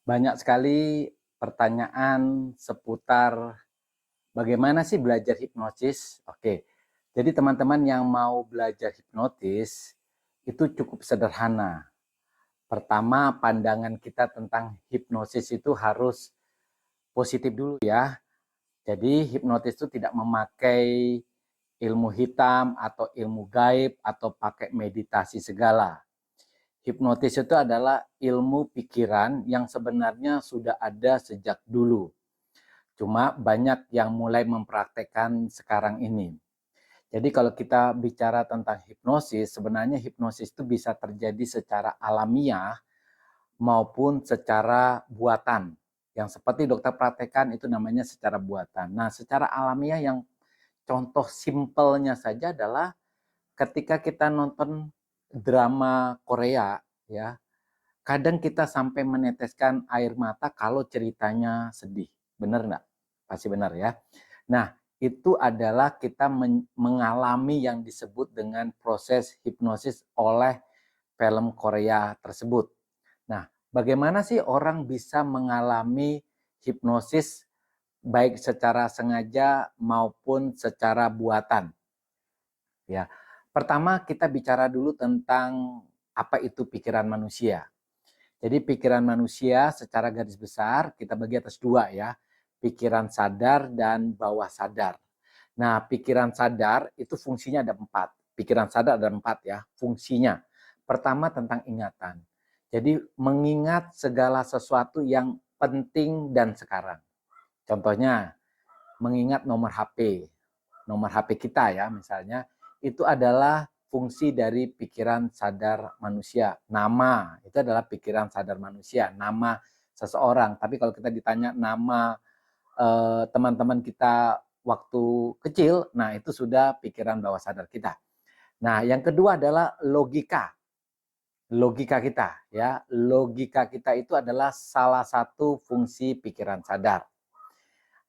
Banyak sekali pertanyaan seputar bagaimana sih belajar hipnosis. Oke, jadi teman-teman yang mau belajar hipnotis itu cukup sederhana. Pertama, pandangan kita tentang hipnosis itu harus positif dulu ya. Jadi hipnotis itu tidak memakai ilmu hitam atau ilmu gaib atau pakai meditasi segala. Hipnotis itu adalah ilmu pikiran yang sebenarnya sudah ada sejak dulu. Cuma banyak yang mulai mempraktekkan sekarang ini. Jadi kalau kita bicara tentang hipnosis, sebenarnya hipnosis itu bisa terjadi secara alamiah maupun secara buatan. Yang seperti dokter praktekkan itu namanya secara buatan. Nah, secara alamiah yang contoh simpelnya saja adalah ketika kita nonton drama Korea, ya, kadang kita sampai meneteskan air mata kalau ceritanya sedih. Benar nggak? Pasti benar ya. Nah, itu adalah kita mengalami yang disebut dengan proses hipnosis oleh film Korea tersebut. Nah, bagaimana sih orang bisa mengalami hipnosis baik secara sengaja maupun secara buatan? Ya, pertama kita bicara dulu tentang apa itu pikiran manusia. Jadi pikiran manusia secara garis besar kita bagi atas dua ya. Pikiran sadar dan bawah sadar. Nah, pikiran sadar itu fungsinya ada empat. Pikiran sadar ada empat ya fungsinya. Pertama tentang ingatan. Jadi mengingat segala sesuatu yang penting dan sekarang. Contohnya mengingat nomor HP. Nomor HP kita ya misalnya. Itu adalah fungsi dari pikiran sadar manusia. Nama, itu adalah pikiran sadar manusia. Nama seseorang. Tapi kalau kita ditanya nama teman-teman kita waktu kecil, nah itu sudah pikiran bawah sadar kita. Nah, yang kedua adalah logika. Logika kita ya. Logika kita itu adalah salah satu fungsi pikiran sadar.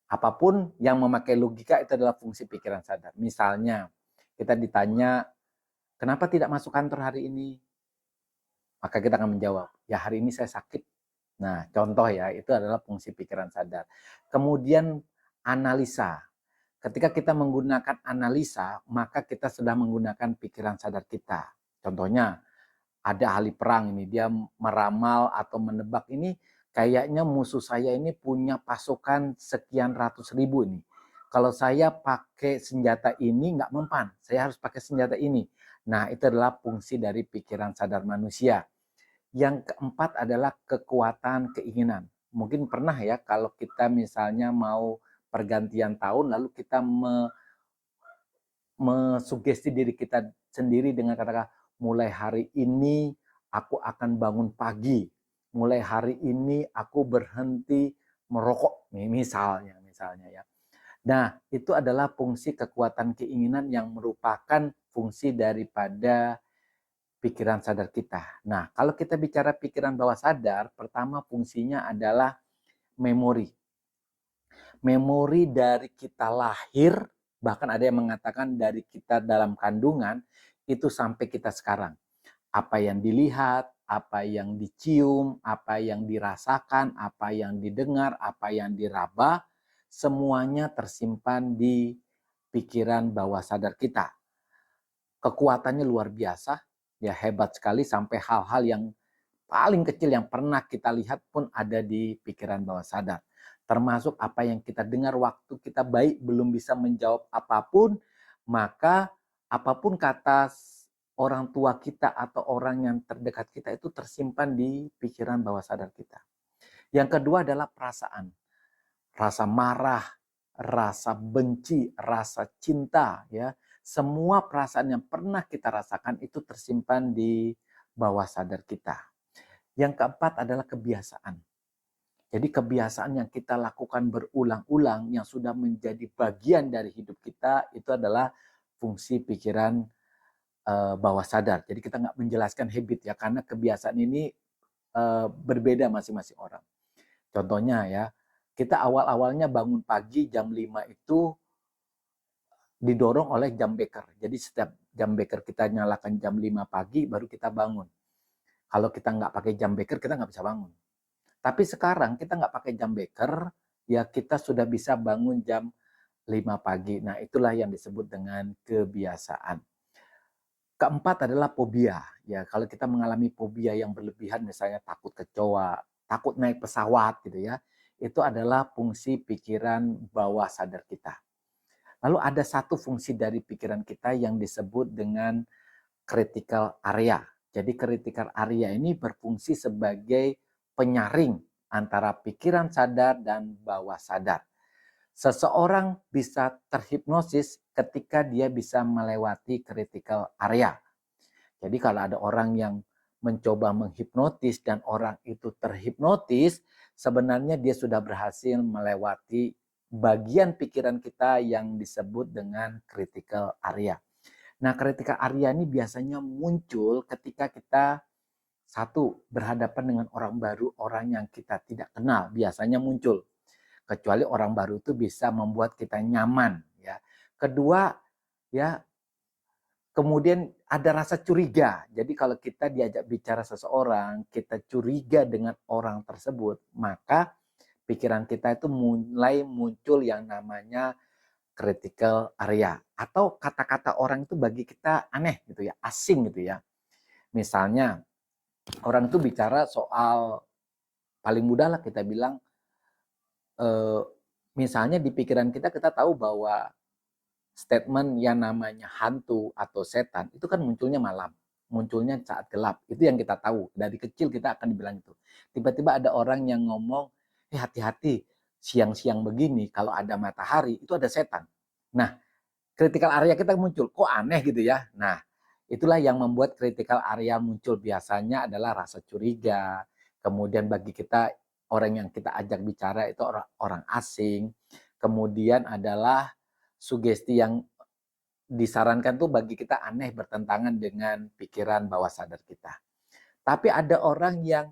Apapun yang memakai logika itu adalah fungsi pikiran sadar. Misalnya, kita ditanya, kenapa tidak masuk kantor hari ini? Maka kita akan menjawab, ya hari ini saya sakit. Nah, contoh ya, itu adalah fungsi pikiran sadar. Kemudian analisa. Ketika kita menggunakan analisa, maka kita sedang menggunakan pikiran sadar kita. Contohnya, ada ahli perang ini, dia meramal atau menebak ini, kayaknya musuh saya ini punya pasukan sekian ratus ribu ini. Kalau saya pakai senjata ini nggak mempan, saya harus pakai senjata ini. Nah, itu adalah fungsi dari pikiran sadar manusia. Yang keempat adalah kekuatan keinginan. Mungkin pernah ya kalau kita misalnya mau pergantian tahun lalu kita mesugesti diri kita sendiri dengan kata-kata mulai hari ini aku akan bangun pagi. Mulai hari ini aku berhenti merokok misalnya ya. Nah, itu adalah fungsi kekuatan keinginan yang merupakan fungsi daripada pikiran sadar kita. Nah, kalau kita bicara pikiran bawah sadar, pertama fungsinya adalah memori. Memori dari kita lahir, bahkan ada yang mengatakan dari kita dalam kandungan, itu sampai kita sekarang. Apa yang dilihat, apa yang dicium, apa yang dirasakan, apa yang didengar, apa yang diraba, semuanya tersimpan di pikiran bawah sadar kita. Kekuatannya luar biasa, ya hebat sekali sampai hal-hal yang paling kecil yang pernah kita lihat pun ada di pikiran bawah sadar. Termasuk apa yang kita dengar waktu kita baik belum bisa menjawab apapun, maka apapun kata orang tua kita atau orang yang terdekat kita itu tersimpan di pikiran bawah sadar kita. Yang kedua adalah perasaan. Rasa marah, rasa benci, rasa cinta, ya. Semua perasaan yang pernah kita rasakan itu tersimpan di bawah sadar kita. Yang keempat adalah kebiasaan. Jadi kebiasaan yang kita lakukan berulang-ulang yang sudah menjadi bagian dari hidup kita itu adalah fungsi pikiran bawah sadar. Jadi kita nggak menjelaskan habit ya karena kebiasaan ini berbeda masing-masing orang. Contohnya ya, kita awal-awalnya bangun pagi jam 5 itu didorong oleh jam beker. Jadi setiap jam beker kita nyalakan jam 5 pagi baru kita bangun. Kalau kita nggak pakai jam beker kita nggak bisa bangun. Tapi sekarang kita nggak pakai jam beker, ya kita sudah bisa bangun jam 5 pagi. Nah, itulah yang disebut dengan kebiasaan. Keempat adalah fobia. Ya, kalau kita mengalami fobia yang berlebihan, misalnya takut kecoa, takut naik pesawat gitu ya, itu adalah fungsi pikiran bawah sadar kita. Lalu ada satu fungsi dari pikiran kita yang disebut dengan critical area. Jadi critical area ini berfungsi sebagai penyaring antara pikiran sadar dan bawah sadar. Seseorang bisa terhipnosis ketika dia bisa melewati critical area. Jadi kalau ada orang yang mencoba menghipnotis dan orang itu terhipnotis, sebenarnya dia sudah berhasil melewati bagian pikiran kita yang disebut dengan critical area. Nah, critical area ini biasanya muncul ketika kita satu berhadapan dengan orang baru, orang yang kita tidak kenal, biasanya muncul. Kecuali orang baru itu bisa membuat kita nyaman, ya. Kedua, ya, kemudian ada rasa curiga. Jadi kalau kita diajak bicara seseorang, kita curiga dengan orang tersebut, maka pikiran kita itu mulai muncul yang namanya critical area. Atau kata-kata orang itu bagi kita aneh gitu ya, asing gitu ya. Misalnya orang itu bicara soal, paling mudah lah kita bilang, misalnya di pikiran kita tahu bahwa statement yang namanya hantu atau setan itu kan munculnya malam, munculnya saat gelap. Itu yang kita tahu. Dari kecil kita akan dibilang itu. Tiba-tiba ada orang yang ngomong, hati-hati, siang-siang begini kalau ada matahari itu ada setan. Nah, critical area kita muncul, kok aneh gitu ya. Nah, itulah yang membuat critical area muncul, biasanya adalah rasa curiga. Kemudian bagi kita, orang yang kita ajak bicara itu orang asing. Kemudian adalah sugesti yang disarankan tuh bagi kita aneh, bertentangan dengan pikiran bawah sadar kita. Tapi ada orang yang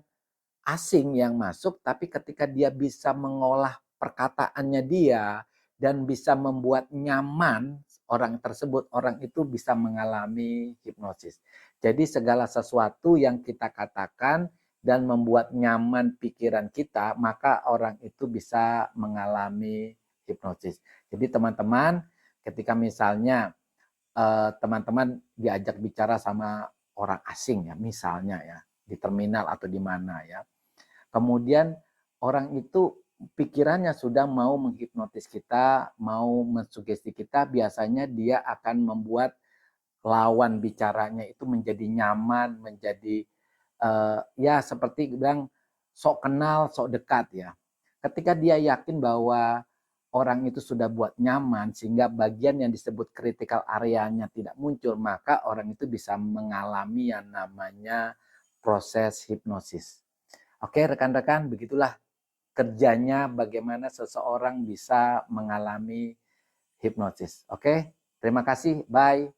asing yang masuk, tapi ketika dia bisa mengolah perkataannya dia dan bisa membuat nyaman orang tersebut, orang itu bisa mengalami hipnosis. Jadi segala sesuatu yang kita katakan dan membuat nyaman pikiran kita, maka orang itu bisa mengalami hipnosis. Jadi teman-teman, ketika misalnya teman-teman diajak bicara sama orang asing ya, misalnya ya, di terminal atau di mana ya. Kemudian orang itu pikirannya sudah mau menghipnotis kita, mau mensugesti kita, biasanya dia akan membuat lawan bicaranya itu menjadi nyaman, menjadi ya seperti bilang sok kenal, sok dekat ya. Ketika dia yakin bahwa orang itu sudah buat nyaman sehingga bagian yang disebut critical area-nya tidak muncul, maka orang itu bisa mengalami yang namanya proses hipnosis. Oke, rekan-rekan, begitulah kerjanya bagaimana seseorang bisa mengalami hipnosis. Oke, terima kasih. Bye.